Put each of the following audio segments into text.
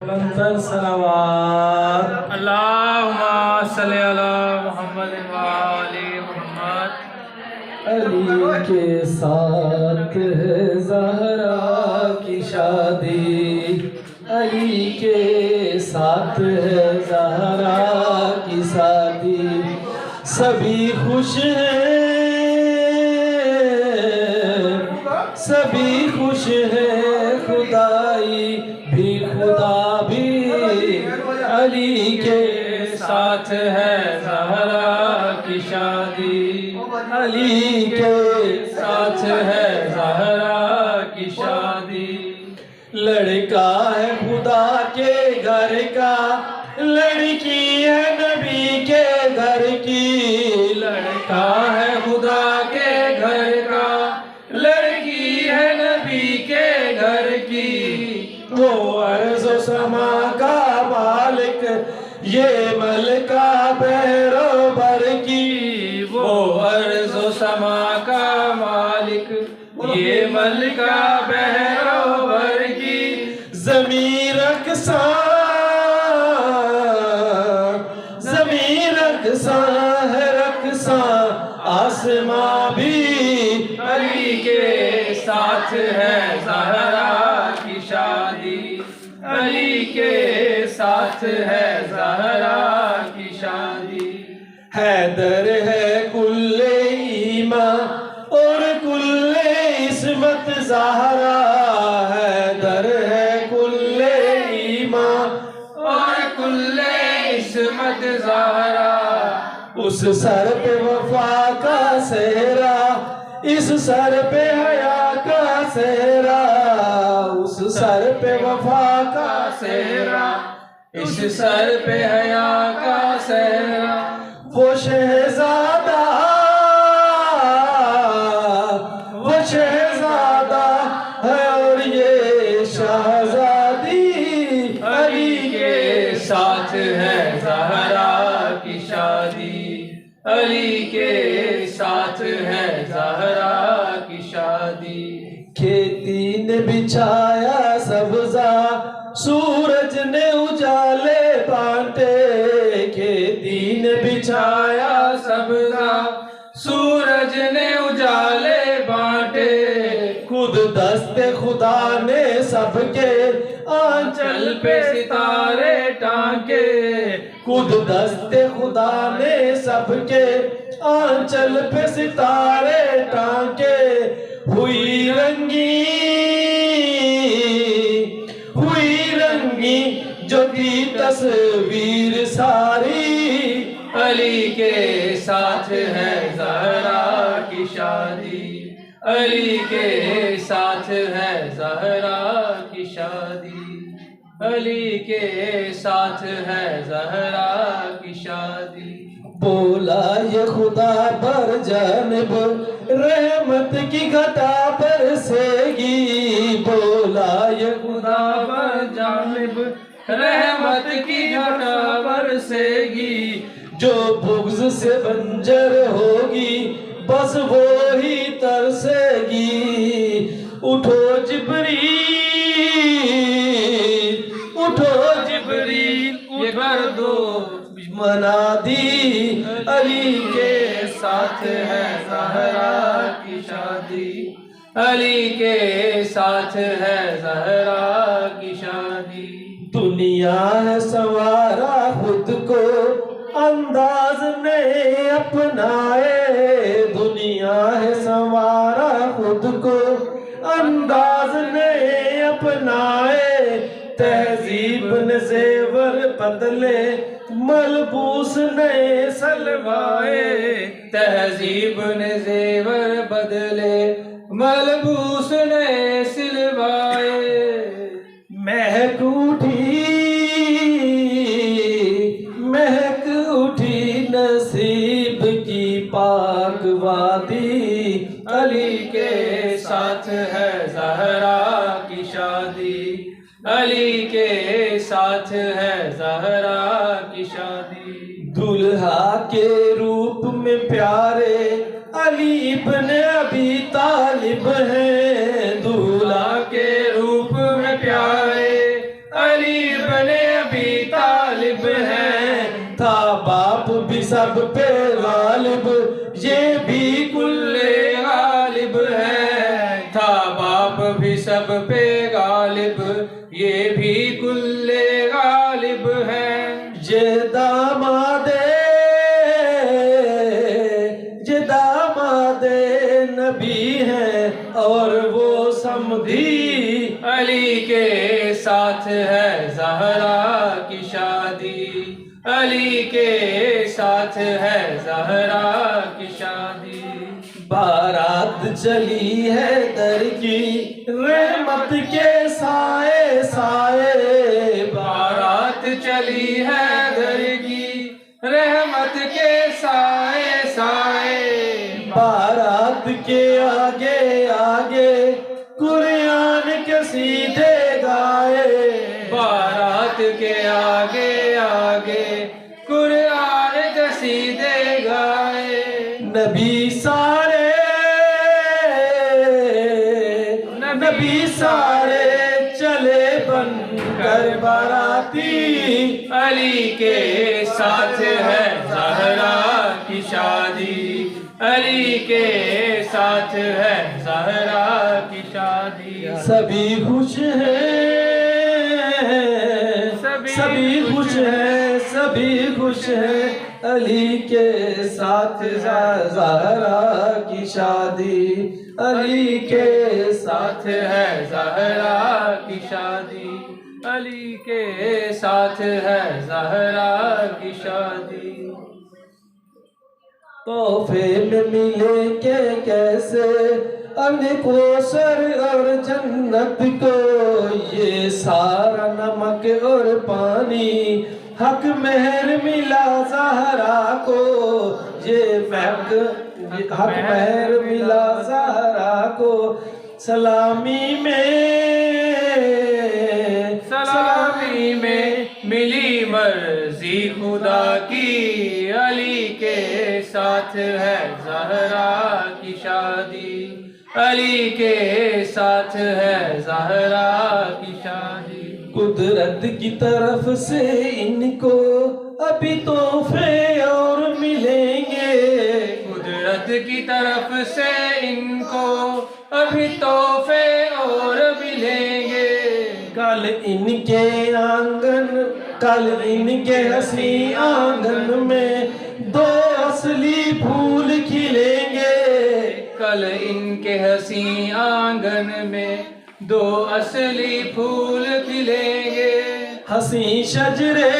मंतर सलावात अल्लाहुम्मा सल्ली अला मुहम्मद व आलि मुहम्मद। अली के साथ है ज़हरा की शादी, अली के साथ है ज़हरा की शादी। सभी खुश हैं, सभी खुश हैं, खुदाई भी खुदा भी अली के साथ है ज़हरा की शादी, अली के साथ है ज़हरा की शादी। लड़का है खुदा के घर का, लड़की है नबी के घर की। लड़का है खुदा के घर का, लड़की है नबी के घर की। वो अर्ज़ व समा का मालिक, ये मलका बहरोबर की। वो अर्ज़ व समा का मालिक, ये मलका बहरोबर की। ज़मीं रक़्सां, ज़मीं रक़्सां है रक़्सां, आसमां भी अली के साथ है ज़हरा की शादी, अली के साथ है ज़हरा की शादी। हैदर है कुल्ले ईमान और कुल्ले इस्मत ज़हरा, हैदर है कुल्ले ईमान और कुल्ले इस्मत ज़हरा। उस सर पे वफा का सेहरा, इस सर पे हया का सेहरा। उस सर पे वफा का सेहरा, इस सर पे हया का सेहरा। वो शहजादा, वो शहजादा है और ये शहजादी। अली के साथ है ज़हरा की शादी, अली के साथ है ज़हरा की शादी। खेती ने बिछाया सब्ज़ा, सूरज ने उजाले बांटे। खेती ने बिछाया सब्ज़ा, सूरज ने उजाले बांटे। खुद दस्ते खुदा ने सबके आंचल पे सितारे टांके। खुद दस्ते खुदा ने सबके आंचल पे सितारे टांके। हुई रंगी, हुई रंगी जो थी तस्वीर सारी। अली के साथ है ज़हरा की शादी, अली के साथ है ज़हरा की शादी, अली के साथ है ज़हरा की शादी। बोला ये खुदा पर जानब रहमत की घटा बरसेगी। बोला ये खुदा पर जानब रहमत की घटा बरसेगी। जो बुग़्ज़ से बंजर होगी बस वो ही तरसेगी। उठो जिब्रील, उठो जिब्रील, ये कर दो मनादी। अली के साथ है ज़हरा की शादी, अली के साथ है ज़हरा की शादी। दुनिया है संवारा खुद को अंदाज ने अपनाए। दुनिया है संवारा खुद को अंदाज ने अपनाए। तहजीब ने ज़ेवर बदले, मलबूस ने सलवाए। तहजीब ने ज़ेवर बदले, मलबूस ने सिलवाए। महक उठी, महक उठी नसीब की पाक वादी। अली के साथ है ज़हरा की शादी, अली के साथ है ज़हरा की शादी। दुल्हा के रूप में प्यारे अली इब्न अबी तालिब हैं। दूल्हा के रूप में प्यारे अली इब्ने अबी तालिब हैं। था बाप भी सब पे गालिब, ये भी कुल्ले गालिब है। था बाप भी सब पे गालिब, ये भी कुल्ले गालिब है। ये दामादे नबी हैं और वो समधी। अली के साथ है ज़हरा की शादी, अली के साथ है ज़हरा की शादी। बारात चली है दर की रहमत के साए साए। बारात चली है दर की रहमत के साए साए। बारात के आगे आगे कुरान के सीधे गाए। बारात के आगे आगे कुरान के सीधे गाए। नबी सारे चले बन कर बाराती। अली के साथ है ज़हरा की शादी, अली के साथ है ज़हरा की शादी। सभी खुश हैं, सभी खुश हैं, सभी खुश हैं। अली के साथ ज़हरा की शादी, अली के साथ है ज़हरा की शादी, अली के साथ है ज़हरा की शादी। तोहफे में मिलेंगे कैसे अनकोसर और जन्नत को, ये सारा नमक और पानी हक मेहर मिला ज़हरा को। ये हक मेहर मिला ज़हरा को। सलामी में मिली मर्जी खुदा की, अली के साथ है ज़हरा की शादी, अली के साथ है ज़हरा की शादी। कुदरत की तरफ से इनको अभी तोहफे और मिलेंगे। कुदरत की तरफ से इनको अभी तोहफे और मिलेंगे। कल इनके हंसी आंगन में दो असली फूल खिलेंगे। कल इनके हंसी आंगन में दो असली फूल खिलेंगे। हंसी शजरे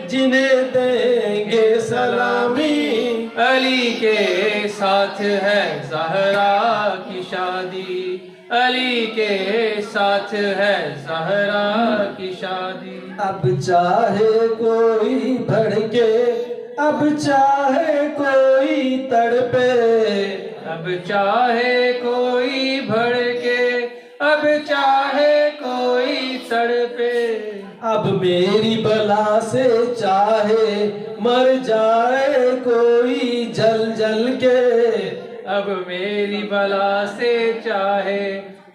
जिन्हें देंगे सलामी। अली के साथ है ज़हरा की शादी, अली के साथ है ज़हरा की शादी। अब चाहे कोई भड़के, अब चाहे कोई तड़पे, अब चाहे कोई भड़के, अब चाहे कोई तड़पे। अब मेरी बला से चाहे मर जाए कोई जल जल के। अब मेरी बला से चाहे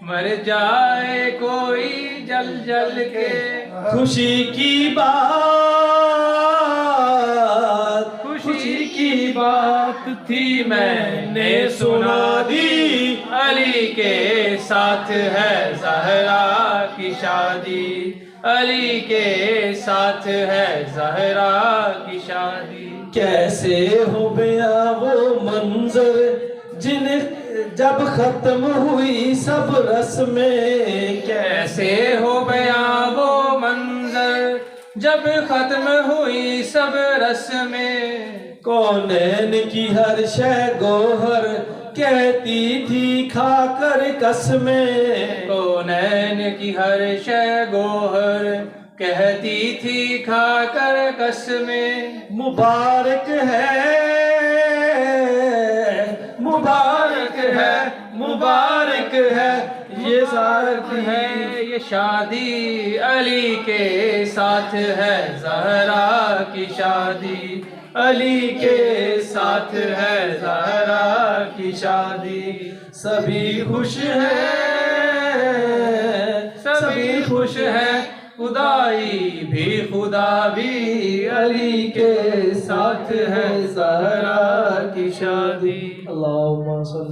मर जाए कोई जल जल के। खुशी की बात थी मैंने सुना दी। अली के साथ है ज़हरा की शादी, अली के साथ है ज़हरा की शादी। कैसे हो गया वो मंजर जब खत्म हुई सब रस्में। कैसे हो गया वो मंजर जब खत्म हुई सब रस्में। कौनैन की हर शय गोहर कहती थी खाकर कसमें। कौनैन की हर शय गोहर कहती थी खाकर कसमें। मुबारक है, मुबारक है, मुबारक है ये शादी है ये शादी। अली के साथ है ज़हरा की शादी, अली के साथ है ज़हरा की शादी। सभी खुश हैं, خوش ہے خدائی بھی خدا بھی علی کے ساتھ ہے زہرا کی شادی۔ اللہم صلی